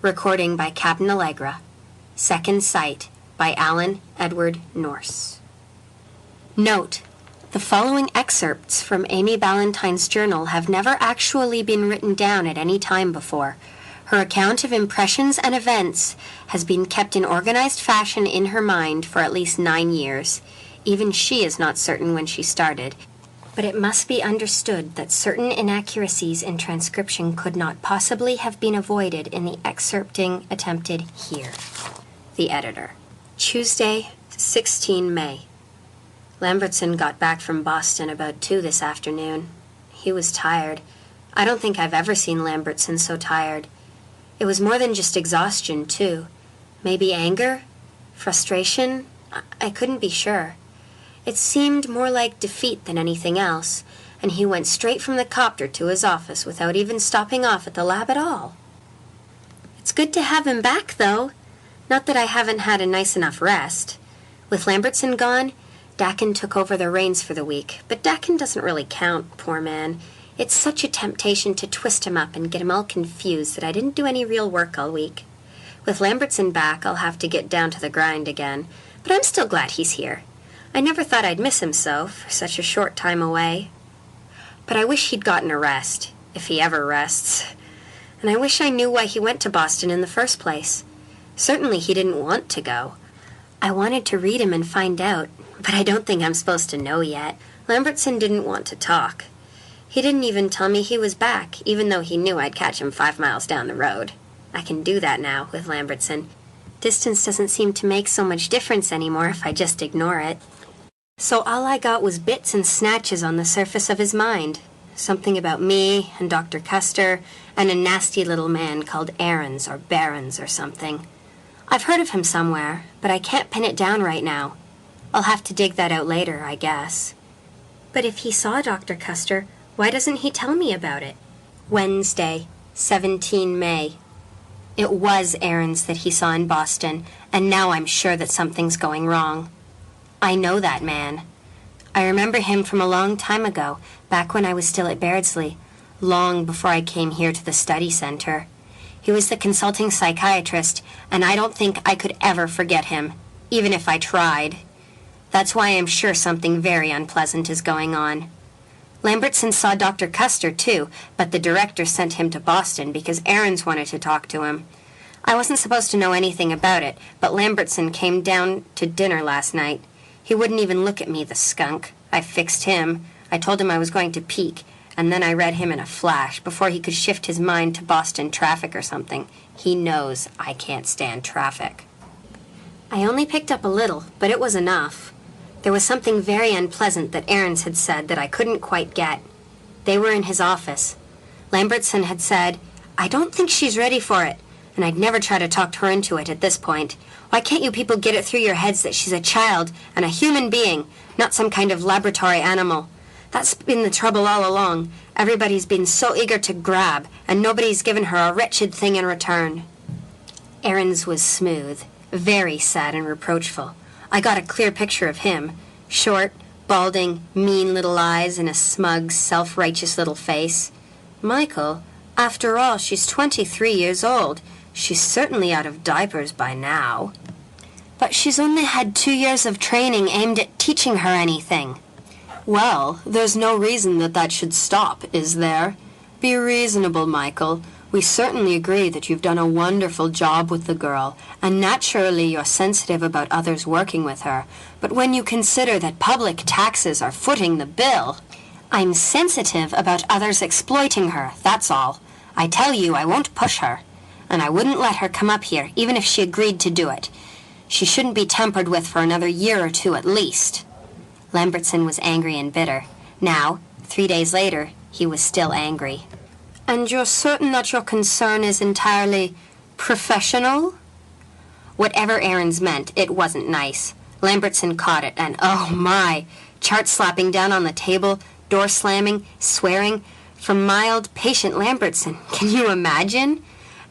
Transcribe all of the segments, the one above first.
Recording by Captain Allegra. Second Sight by Alan Edward Nourse. Note: the following excerpts from Amy Ballantyne's journal have never actually been written down at any time before. Her account of impressions and events has been kept in organized fashion in her mind for at least 9 years. Even she is not certain when she started. But it must be understood that certain inaccuracies in transcription could not possibly have been avoided in the excerpting attempted here. The Editor. Tuesday, 16 May. Lambertson got back from Boston about 2 this afternoon. He was tired. I don't think I've ever seen Lambertson so tired. It was more than just exhaustion, too. Maybe anger? Frustration? I couldn't be sure. It seemed more like defeat than anything else, and he went straight from the copter to his office without even stopping off at the lab at all. It's good to have him back, though. Not that I haven't had a nice enough rest. With Lambertson gone, Dakin took over the reins for the week, but Dakin doesn't really count, poor man. It's such a temptation to twist him up and get him all confused that I didn't do any real work all week. With Lambertson back, I'll have to get down to the grind again, but I'm still glad he's here. I never thought I'd miss him so, for such a short time away. But I wish he'd gotten a rest, if he ever rests. And I wish I knew why he went to Boston in the first place. Certainly he didn't want to go. I wanted to read him and find out, but I don't think I'm supposed to know yet. Lambertson didn't want to talk. He didn't even tell me he was back, even though he knew I'd catch him 5 miles down the road. I can do that now, with Lambertson. Distance doesn't seem to make so much difference anymore if I just ignore it. So all I got was bits and snatches on the surface of his mind. Something about me and Dr. Custer and a nasty little man called Aarons or Barons or something. I've heard of him somewhere, but I can't pin it down right now. I'll have to dig that out later, I guess. But if he saw Dr. Custer, why doesn't he tell me about it? Wednesday, 17 May. It was Aarons that he saw in Boston, and now I'm sure that something's going wrong. I know that man. I remember him from a long time ago, back when I was still at Beardsley, long before I came here to the study center. He was the consulting psychiatrist, and I don't think I could ever forget him, even if I tried. That's why I'm sure something very unpleasant is going on. Lambertson saw Dr. Custer, too, but the director sent him to Boston because Aarons wanted to talk to him. I wasn't supposed to know anything about it, but Lambertson came down to dinner last night. He wouldn't even look at me, the skunk. I fixed him. I told him I was going to peek, and then I read him in a flash before he could shift his mind to Boston traffic or something. He knows I can't stand traffic. I only picked up a little, but it was enough. There was something very unpleasant that Aarons had said that I couldn't quite get. They were in his office. Lambertson had said, "I don't think she's ready for it," and I'd never try to talk her into it at this point. Why can't you people get it through your heads that she's a child and a human being, not some kind of laboratory animal? That's been the trouble all along. Everybody's been so eager to grab, and nobody's given her a wretched thing in return. Aarons was smooth, very sad and reproachful. I got a clear picture of him. Short, balding, mean little eyes and a smug, self-righteous little face. Michael, after all, she's 23 years old. She's certainly out of diapers by now. But she's only had 2 years of training aimed at teaching her anything. Well, there's no reason that should stop, is there? Be reasonable, Michael. We certainly agree that you've done a wonderful job with the girl, and naturally you're sensitive about others working with her. But when you consider that public taxes are footing the bill... I'm sensitive about others exploiting her, that's all. I tell you I won't push her. And I wouldn't let her come up here, even if she agreed to do it. She shouldn't be tampered with for another year or 2 at least. Lambertson was angry and bitter. Now, 3 days later, he was still angry. And you're certain that your concern is entirely professional? Whatever Aarons meant, it wasn't nice. Lambertson caught it, and oh my! Chart slapping down on the table, door slamming, swearing, from mild, patient Lambertson. Can you imagine?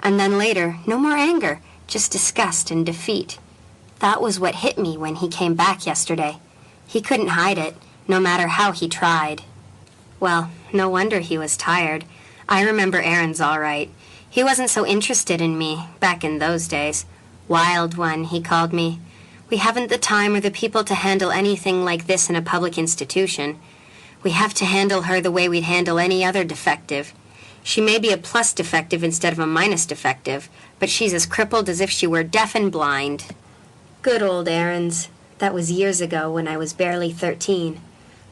And then later, no more anger, just disgust and defeat. That was what hit me when he came back yesterday. He couldn't hide it, no matter how he tried. Well, no wonder he was tired. I remember Aarons all right. He wasn't so interested in me, back in those days. Wild one, he called me. We haven't the time or the people to handle anything like this in a public institution. We have to handle her the way we'd handle any other defective. She may be a plus defective instead of a minus defective, but she's as crippled as if she were deaf and blind. Good old Aarons. That was years ago when I was barely 13.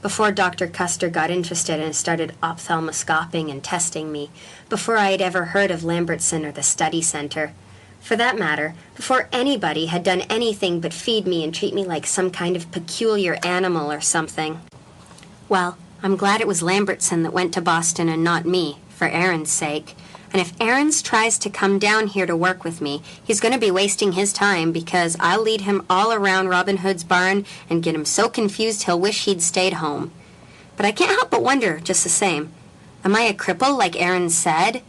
Before Dr. Custer got interested and started ophthalmoscoping and testing me, before I had ever heard of Lambertson or the study center. For that matter, before anybody had done anything but feed me and treat me like some kind of peculiar animal or something. Well, I'm glad it was Lambertson that went to Boston and not me, for Aaron's sake. And if Aarons tries to come down here to work with me, he's going to be wasting his time because I'll lead him all around Robin Hood's barn and get him so confused he'll wish he'd stayed home. But I can't help but wonder, just the same. Am I a cripple like Aarons said?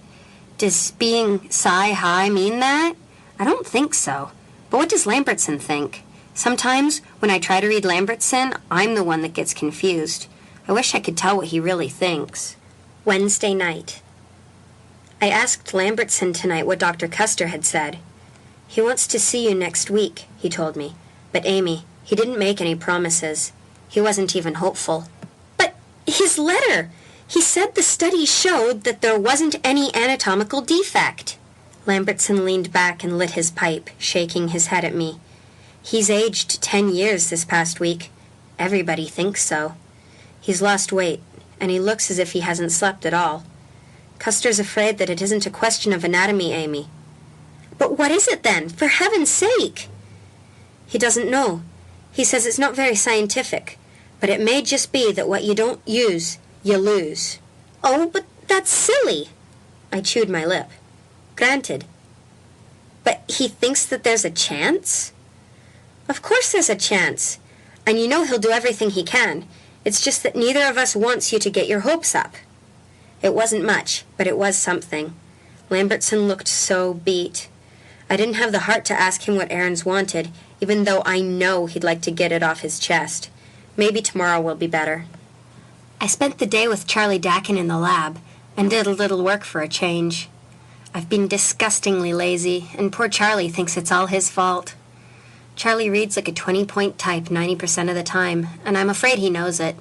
Does being sci-high mean that? I don't think so. But what does Lambertson think? Sometimes, when I try to read Lambertson, I'm the one that gets confused. I wish I could tell what he really thinks. Wednesday night. I asked Lambertson tonight what Dr. Custer had said. He wants to see you next week, he told me. But Amy, he didn't make any promises. He wasn't even hopeful. But his letter! He said the study showed that there wasn't any anatomical defect. Lambertson leaned back and lit his pipe, shaking his head at me. He's aged 10 years this past week. Everybody thinks so. He's lost weight, and he looks as if he hasn't slept at all. Custer's afraid that it isn't a question of anatomy, Amy. But what is it then, for heaven's sake? He doesn't know. He says it's not very scientific, but it may just be that what you don't use, you lose. Oh, but that's silly. I chewed my lip. Granted. But he thinks that there's a chance? Of course there's a chance. And you know he'll do everything he can. It's just that neither of us wants you to get your hopes up. It wasn't much, but it was something. Lambertson looked so beat. I didn't have the heart to ask him what Aarons wanted, even though I know he'd like to get it off his chest. Maybe tomorrow will be better. I spent the day with Charlie Dakin in the lab, and did a little work for a change. I've been disgustingly lazy, and poor Charlie thinks it's all his fault. Charlie reads like a 20-point type 90% of the time, and I'm afraid he knows it.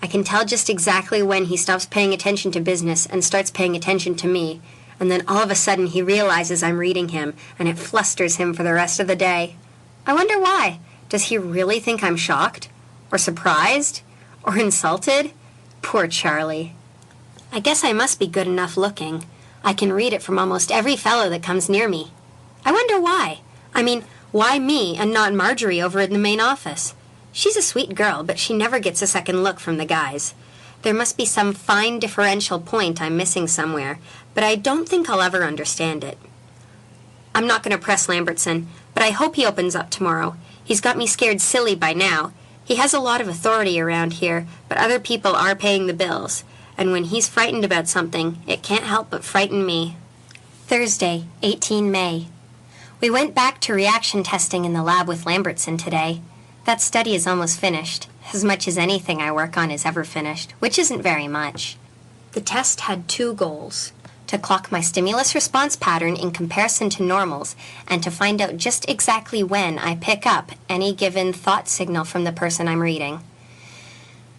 I can tell just exactly when he stops paying attention to business and starts paying attention to me, and then all of a sudden he realizes I'm reading him, and it flusters him for the rest of the day. I wonder why. Does he really think I'm shocked? Or surprised? Or insulted? Poor Charlie. I guess I must be good enough looking. I can read it from almost every fellow that comes near me. I wonder why. I mean, why me and not Marjorie over in the main office? She's a sweet girl, but she never gets a second look from the guys. There must be some fine differential point I'm missing somewhere, but I don't think I'll ever understand it. I'm not going to press Lambertson, but I hope he opens up tomorrow. He's got me scared silly by now. He has a lot of authority around here, but other people are paying the bills, and when he's frightened about something, it can't help but frighten me. Thursday, 18 May. We went back to reaction testing in the lab with Lambertson today. That study is almost finished, as much as anything I work on is ever finished, which isn't very much. The test had 2 goals: to clock my stimulus response pattern in comparison to normals, and to find out just exactly when I pick up any given thought signal from the person I'm reading.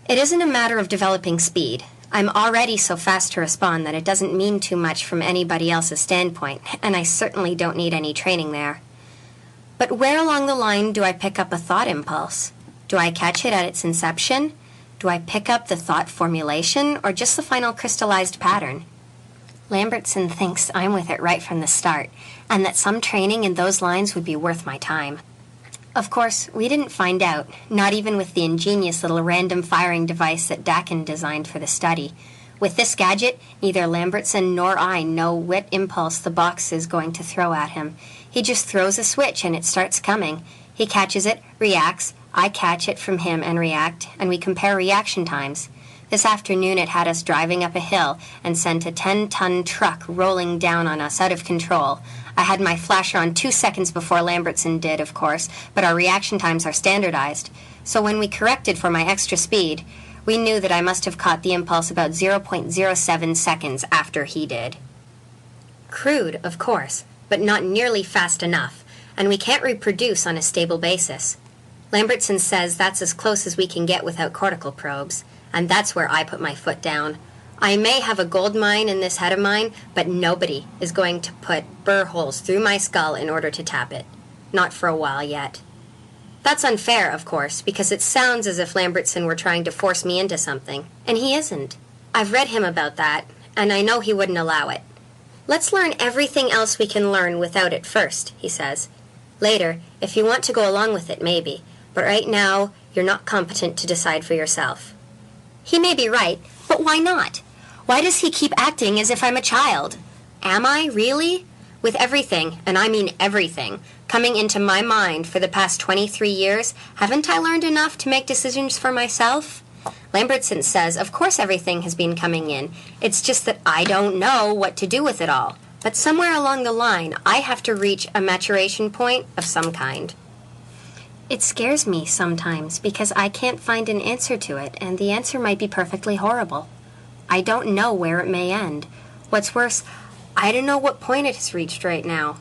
It isn't a matter of developing speed. I'm already so fast to respond that it doesn't mean too much from anybody else's standpoint, and I certainly don't need any training there. But where along the line do I pick up a thought impulse? Do I catch it at its inception? Do I pick up the thought formulation, or just the final crystallized pattern? Lambertson thinks I'm with it right from the start, and that some training in those lines would be worth my time. Of course, we didn't find out, not even with the ingenious little random firing device that Dakin designed for the study. With this gadget, neither Lambertson nor I know what impulse the box is going to throw at him. He just throws a switch and it starts coming. He catches it, reacts, I catch it from him and react, and we compare reaction times. This afternoon it had us driving up a hill and sent a 10-ton truck rolling down on us out of control. I had my flasher on 2 seconds before Lambertson did, of course, but our reaction times are standardized. So when we corrected for my extra speed, we knew that I must have caught the impulse about 0.07 seconds after he did. crude, of course, but not nearly fast enough, and we can't reproduce on a stable basis. Lambertson says that's as close as we can get without cortical probes, and that's where I put my foot down. I may have a gold mine in this head of mine, but nobody is going to put burr holes through my skull in order to tap it. Not for a while yet. That's unfair, of course, because it sounds as if Lambertson were trying to force me into something, and he isn't. I've read him about that, and I know he wouldn't allow it. Let's learn everything else we can learn without it first, he says. Later, if you want to go along with it, maybe, but right now, you're not competent to decide for yourself. He may be right, but why not? Why does he keep acting as if I'm a child? Am I, really? With everything, and I mean everything, coming into my mind for the past 23 years, haven't I learned enough to make decisions for myself? Lambertson says, of course everything has been coming in. It's just that I don't know what to do with it all. But somewhere along the line, I have to reach a maturation point of some kind. It scares me sometimes because I can't find an answer to it, and the answer might be perfectly horrible. I don't know where it may end. What's worse, I don't know what point it has reached right now.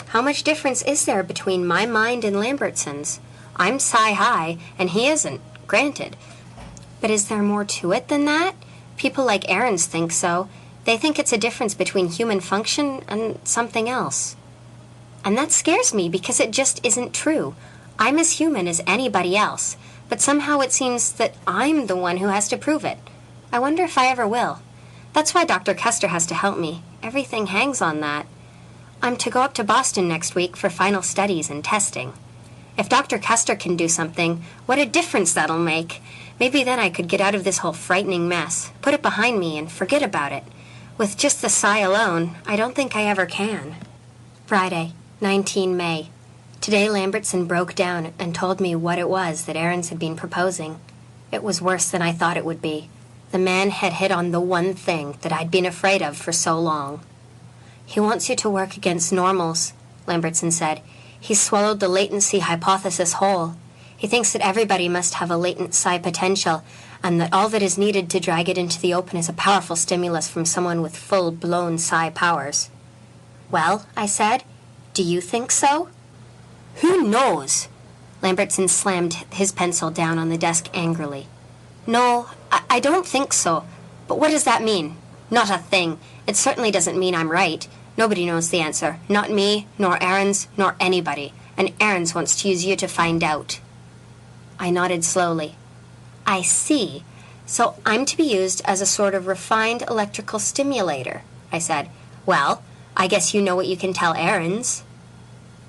How much difference is there between my mind and Lambertson's? I'm sci-high, and he isn't, granted. But is there more to it than that? People like Ahrens think so. They think it's a difference between human function and something else. And that scares me because it just isn't true. I'm as human as anybody else, but somehow it seems that I'm the one who has to prove it. I wonder if I ever will. That's why Dr. Custer has to help me. Everything hangs on that. I'm to go up to Boston next week for final studies and testing. If Dr. Custer can do something, what a difference that'll make. Maybe then I could get out of this whole frightening mess, put it behind me, and forget about it. With just the psi alone, I don't think I ever can. Friday, 19 May. Today Lambertson broke down and told me what it was that Ahrens had been proposing. It was worse than I thought it would be. The man had hit on the one thing that I'd been afraid of for so long. He wants you to work against normals, Lambertson said. He's swallowed the latency hypothesis whole. He thinks that everybody must have a latent psi potential, and that all that is needed to drag it into the open is a powerful stimulus from someone with full-blown psi powers. Well, I said, do you think so? Who knows? Lambertson slammed his pencil down on the desk angrily. No, I don't think so. But what does that mean? Not a thing. It certainly doesn't mean I'm right. Nobody knows the answer. Not me, nor Ahrens, nor anybody. And Ahrens wants to use you to find out. I nodded slowly. I see. So I'm to be used as a sort of refined electrical stimulator, I said. Well, I guess you know what you can tell Ahrens.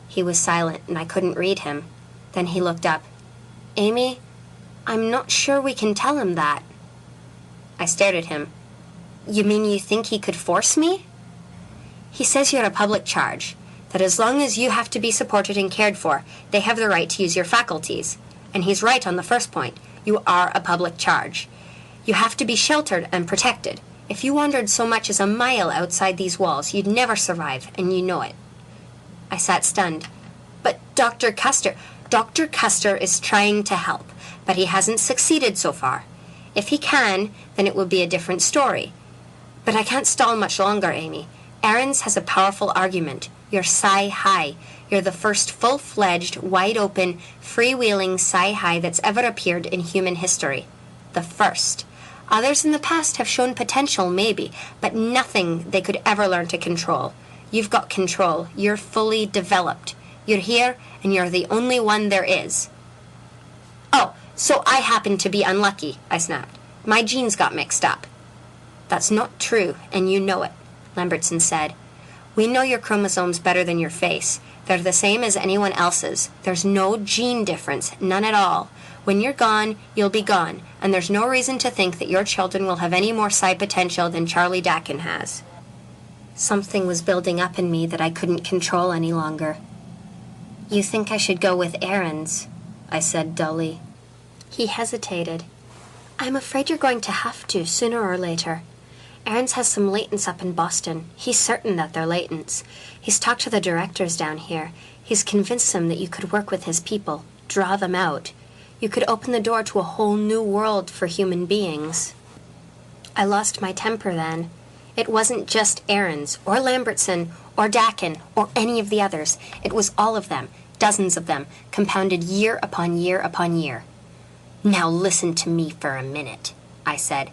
He was silent, and I couldn't read him. Then he looked up. Amy, I'm not sure we can tell him that. I stared at him. You mean you think he could force me? He says you're a public charge, that as long as you have to be supported and cared for, they have the right to use your faculties. And he's right on the first point. You are a public charge. You have to be sheltered and protected. If you wandered so much as a mile outside these walls, you'd never survive, and you know it. I sat stunned. But Dr. Custer is trying to help, but he hasn't succeeded so far. If he can, then it will be a different story. But I can't stall much longer, Amy. Ahrens has a powerful argument. You're psi-high. You're the first full-fledged, wide-open, freewheeling psi-high that's ever appeared in human history. The first. Others in the past have shown potential, maybe, but nothing they could ever learn to control. You've got control. You're fully developed. You're here, and you're the only one there is. Oh, so I happen to be unlucky, I snapped. My genes got mixed up. That's not true, and you know it, Lambertson said. We know your chromosomes better than your face. They're the same as anyone else's. There's no gene difference, none at all. When you're gone, you'll be gone, and there's no reason to think that your children will have any more psi potential than Charlie Dakin has. Something was building up in me that I couldn't control any longer. You think I should go with Ahrens, I said dully. He hesitated. I'm afraid you're going to have to, sooner or later. Ahrens has some latents up in Boston. He's certain that they're latents. He's talked to the directors down here. He's convinced them that you could work with his people, draw them out. You could open the door to a whole new world for human beings. I lost my temper then. It wasn't just Aarons, or Lambertson, or Dakin, or any of the others. It was all of them, dozens of them, compounded year upon year upon year. "Now listen to me for a minute," I said.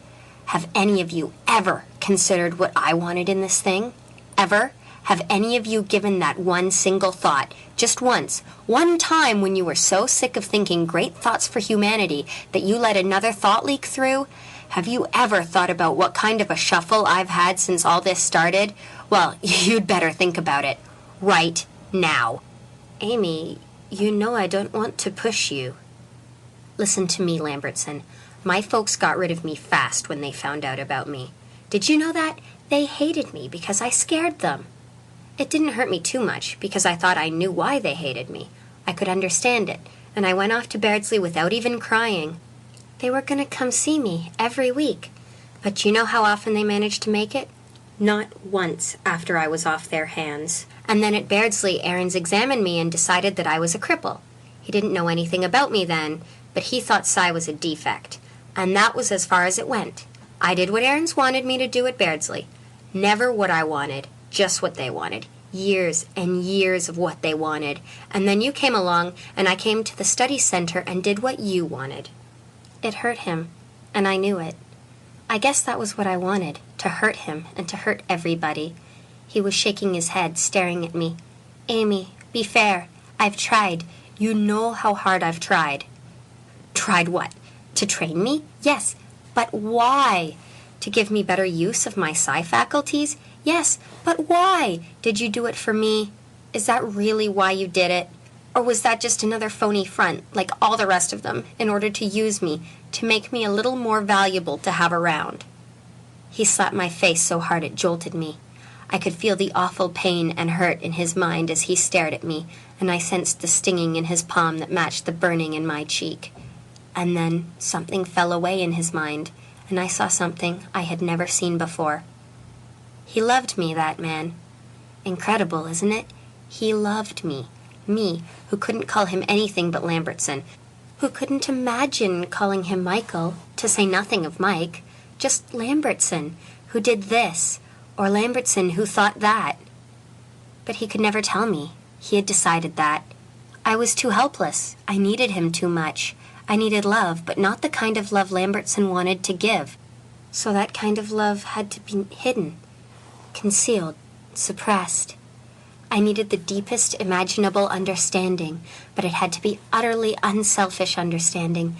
"Have any of you ever considered what I wanted in this thing? Ever? Have any of you given that one single thought, just once, one time when you were so sick of thinking great thoughts for humanity that you let another thought leak through? Have you ever thought about what kind of a shuffle I've had since all this started? Well, you'd better think about it. Right now." "Amy, you know I don't want to push you." "Listen to me, Lambertson. My folks got rid of me fast when they found out about me. Did you know that? They hated me because I scared them. It didn't hurt me too much because I thought I knew why they hated me. I could understand it, and I went off to Beardsley without even crying. They were going to come see me every week. But you know how often they managed to make it? Not once after I was off their hands. And then at Beardsley, Aarons examined me and decided that I was a cripple. He didn't know anything about me then, but he thought psi was a defect. And that was as far as it went. I did what Aarons wanted me to do at Beardsley. Never what I wanted, just what they wanted. Years and years of what they wanted. And then you came along, and I came to the study center and did what you wanted." It hurt him, and I knew it. I guess that was what I wanted, to hurt him and to hurt everybody. He was shaking his head, staring at me. "Amy, be fair. I've tried. You know how hard I've tried." "Tried what? To train me? Yes. But why? To give me better use of my psi faculties? Yes, but why? Did you do it for me? Is that really why you did it? Or was that just another phony front, like all the rest of them, in order to use me, to make me a little more valuable to have around?" He slapped my face so hard it jolted me. I could feel the awful pain and hurt in his mind as he stared at me, and I sensed the stinging in his palm that matched the burning in my cheek. And then something fell away in his mind, and I saw something I had never seen before. He loved me, that man. Incredible, isn't it? He loved me. Me, who couldn't call him anything but Lambertson, who couldn't imagine calling him Michael, to say nothing of Mike. Just Lambertson, who did this, or Lambertson who thought that. But he could never tell me. He had decided that. I was too helpless. I needed him too much. I needed love, but not the kind of love Lambertson wanted to give. So that kind of love had to be hidden, concealed, suppressed. I needed the deepest imaginable understanding, but it had to be utterly unselfish understanding.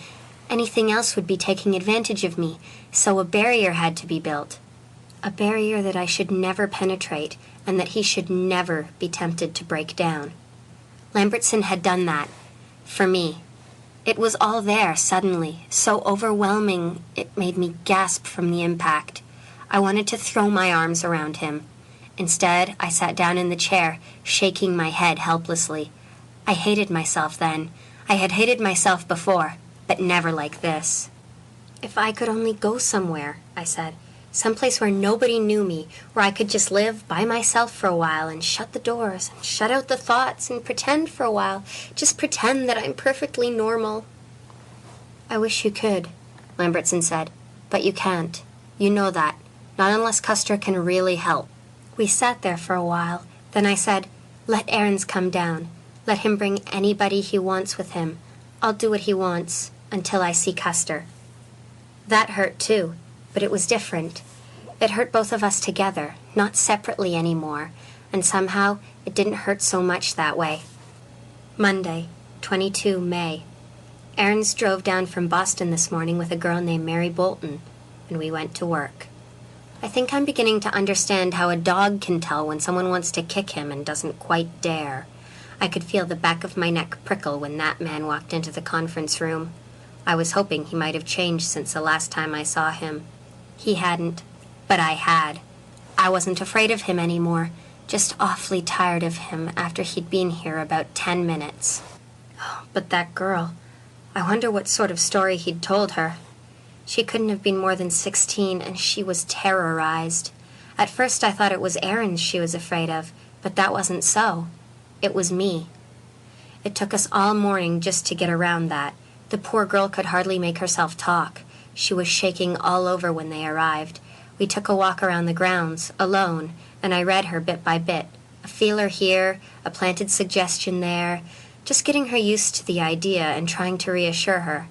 Anything else would be taking advantage of me, so a barrier had to be built. A barrier that I should never penetrate, and that he should never be tempted to break down. Lambertson had done that, for me. It was all there suddenly, so overwhelming it made me gasp from the impact. I wanted to throw my arms around him. Instead, I sat down in the chair, shaking my head helplessly. I hated myself then. I had hated myself before, but never like this. "If I could only go somewhere," I said. "Someplace where nobody knew me, where I could just live by myself for a while and shut the doors and shut out the thoughts and pretend for a while, just pretend that I'm perfectly normal." "I wish you could," Lambertson said, "but you can't. You know that. Not unless Custer can really help." We sat there for a while. Then I said, "Let Aarons come down. Let him bring anybody he wants with him. I'll do what he wants until I see Custer." That hurt too, but it was different. It hurt both of us together, not separately anymore, and somehow it didn't hurt so much that way. Monday, 22 May. Aarons drove down from Boston this morning with a girl named Mary Bolton, and we went to work. I think I'm beginning to understand how a dog can tell when someone wants to kick him and doesn't quite dare. I could feel the back of my neck prickle when that man walked into the conference room. I was hoping he might have changed since the last time I saw him. He hadn't, but I had. I wasn't afraid of him anymore, just awfully tired of him after he'd been here about 10 minutes. Oh, but that girl, I wonder what sort of story he'd told her. She couldn't have been more than 16, and she was terrorized. At first I thought it was Aarons she was afraid of, but that wasn't so. It was me. It took us all morning just to get around that. The poor girl could hardly make herself talk. She was shaking all over when they arrived. We took a walk around the grounds, alone, and I read her bit by bit. A feeler here, a planted suggestion there, just getting her used to the idea and trying to reassure her.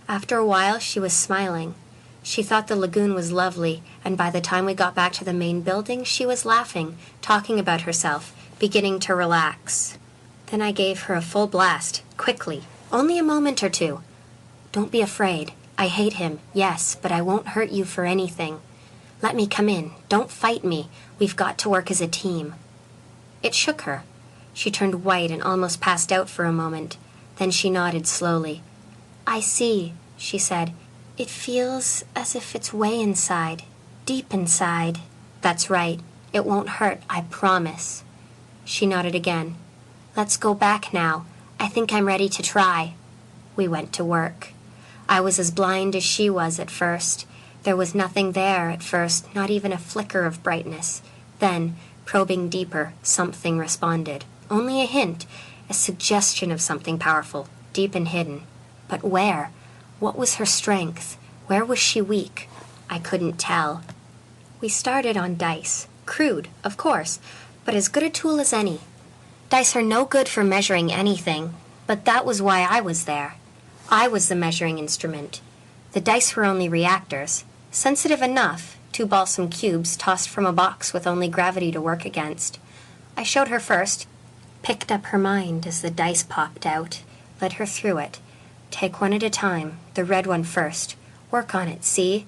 After a while, she was smiling. She thought the lagoon was lovely, and by the time we got back to the main building, she was laughing, talking about herself, beginning to relax. Then I gave her a full blast, quickly, only a moment or two. Don't be afraid. I hate him, yes, but I won't hurt you for anything. Let me come in. Don't fight me. We've got to work as a team. It shook her. She turned white and almost passed out for a moment. Then she nodded slowly. I see, she said. It feels as if it's way inside, deep inside. That's right. It won't hurt, I promise. She nodded again. Let's go back now. I think I'm ready to try. We went to work. I was as blind as she was at first. There was nothing there at first, not even a flicker of brightness. Then, probing deeper, something responded. Only a hint, a suggestion of something powerful, deep and hidden. But where? What was her strength? Where was she weak? I couldn't tell. We started on dice. Crude, of course, but as good a tool as any. Dice are no good for measuring anything, but that was why I was there. I was the measuring instrument. The dice were only reactors, sensitive enough, 2 balsam cubes tossed from a box with only gravity to work against. I showed her first, picked up her mind as the dice popped out, led her through it. Take one at a time, the red one first. Work on it, see?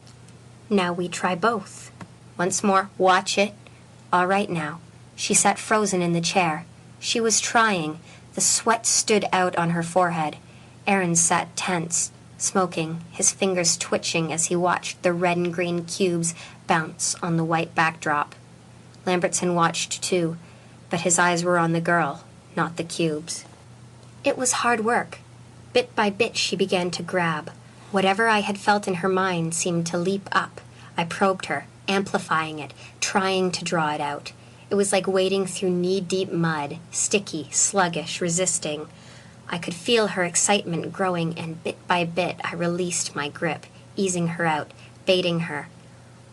Now we try both. Once more, watch it. All right now. She sat frozen in the chair. She was trying. The sweat stood out on her forehead. Aaron sat tense, smoking, his fingers twitching as he watched the red and green cubes bounce on the white backdrop. Lambertson watched too, but his eyes were on the girl, not the cubes. It was hard work. Bit by bit she began to grab. Whatever I had felt in her mind seemed to leap up. I probed her, amplifying it, trying to draw it out. It was like wading through knee-deep mud, sticky, sluggish, resisting. I could feel her excitement growing, and bit by bit I released my grip, easing her out, baiting her.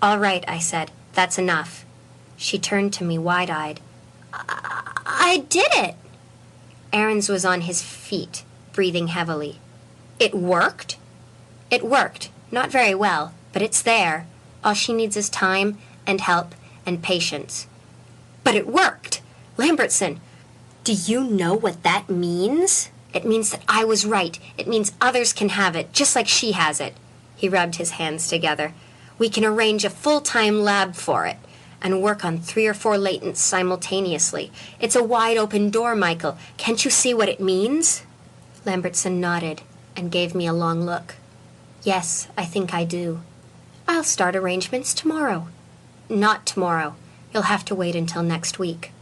All right, I said, that's enough. She turned to me wide-eyed. I did it! Aaron's was on his feet, breathing heavily. It worked? It worked. Not very well, but it's there. All she needs is time and help and patience. But it worked! Lambertson, do you know what that means? It means that I was right. It means others can have it, just like she has it. He rubbed his hands together. We can arrange a full-time lab for it and work on 3 or 4 latents simultaneously. It's a wide-open door, Michael. Can't you see what it means? Lambertson nodded and gave me a long look. Yes, I think I do. I'll start arrangements tomorrow. Not tomorrow. You'll have to wait until next week.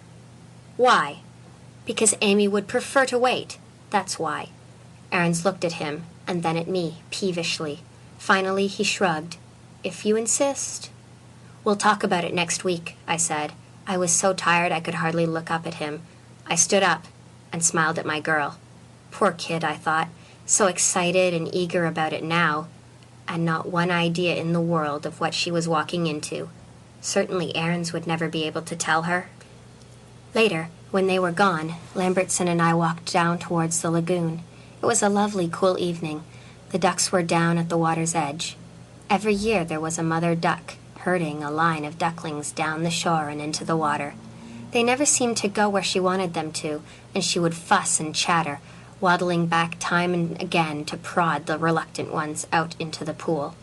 Why? Because Amy would prefer to wait. That's why. Aarons looked at him, and then at me, peevishly. Finally, he shrugged. If you insist. We'll talk about it next week, I said. I was so tired I could hardly look up at him. I stood up and smiled at my girl. Poor kid, I thought, so excited and eager about it now, and not one idea in the world of what she was walking into. Certainly Aarons would never be able to tell her. Later, when they were gone, Lambertson and I walked down towards the lagoon. It was a lovely, cool evening. The ducks were down at the water's edge. Every year there was a mother duck herding a line of ducklings down the shore and into the water. They never seemed to go where she wanted them to, and she would fuss and chatter, waddling back time and again to prod the reluctant ones out into the pool.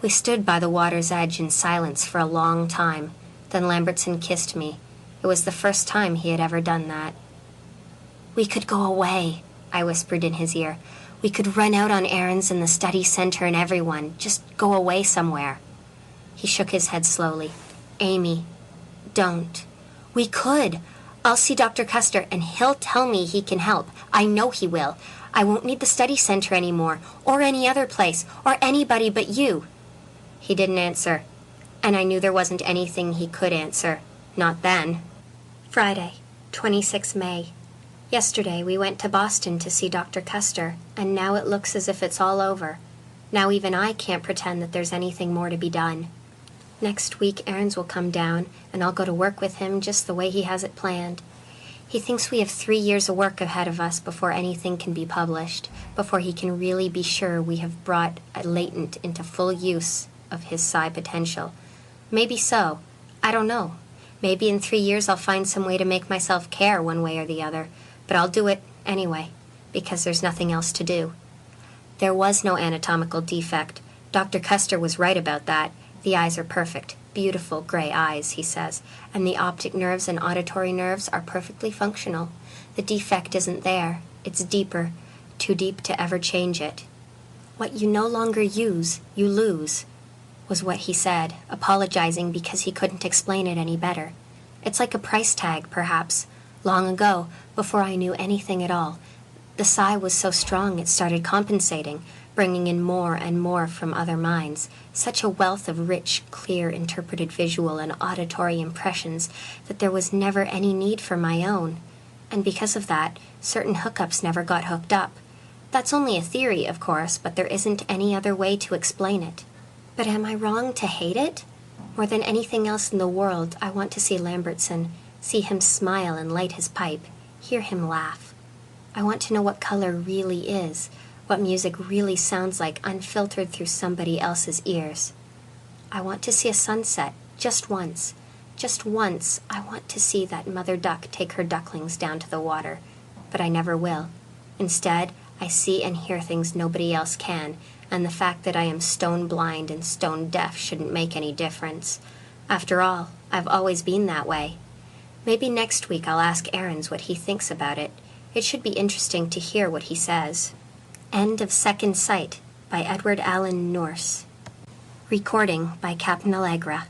We stood by the water's edge in silence for a long time. Then Lambertson kissed me. It was the first time he had ever done that. We could go away, I whispered in his ear. We could run out on errands in the study center and everyone. Just go away somewhere. He shook his head slowly. Amy, don't. We could. I'll see Dr. Custer, and he'll tell me he can help. I know he will. I won't need the study center anymore, or any other place, or anybody but you. He didn't answer, and I knew there wasn't anything he could answer. Not then. Friday, 26 May. Yesterday we went to Boston to see Dr. Custer, and now it looks as if it's all over. Now even I can't pretend that there's anything more to be done. Next week, Aaron's will come down, and I'll go to work with him just the way he has it planned. He thinks we have 3 years of work ahead of us before anything can be published, before he can really be sure we have brought a latent into full use of his psi potential. Maybe so. I don't know. Maybe in 3 years I'll find some way to make myself care one way or the other, but I'll do it anyway, because there's nothing else to do. There was no anatomical defect. Dr. Custer was right about that. The eyes are perfect. Beautiful gray eyes, he says, and the optic nerves and auditory nerves are perfectly functional. The defect isn't there. It's deeper, too deep to ever change it. What you no longer use, you lose, was what he said, apologizing because he couldn't explain it any better. It's like a price tag, perhaps. Long ago, before I knew anything at all, the psi was so strong it started compensating, bringing in more and more from other minds, such a wealth of rich, clear, interpreted visual and auditory impressions that there was never any need for my own. And because of that, certain hookups never got hooked up. That's only a theory, of course, but there isn't any other way to explain it. But am I wrong to hate it? More than anything else in the world, I want to see Lambertson, see him smile and light his pipe, hear him laugh. I want to know what color really is, what music really sounds like unfiltered through somebody else's ears. I want to see a sunset, just once. Just once, I want to see that mother duck take her ducklings down to the water. But I never will. Instead, I see and hear things nobody else can, and the fact that I am stone blind and stone deaf shouldn't make any difference. After all, I've always been that way. Maybe next week I'll ask Aarons what he thinks about it. It should be interesting to hear what he says. End of Second Sight by Edward Allen Nourse. Recording by Captain Allegra.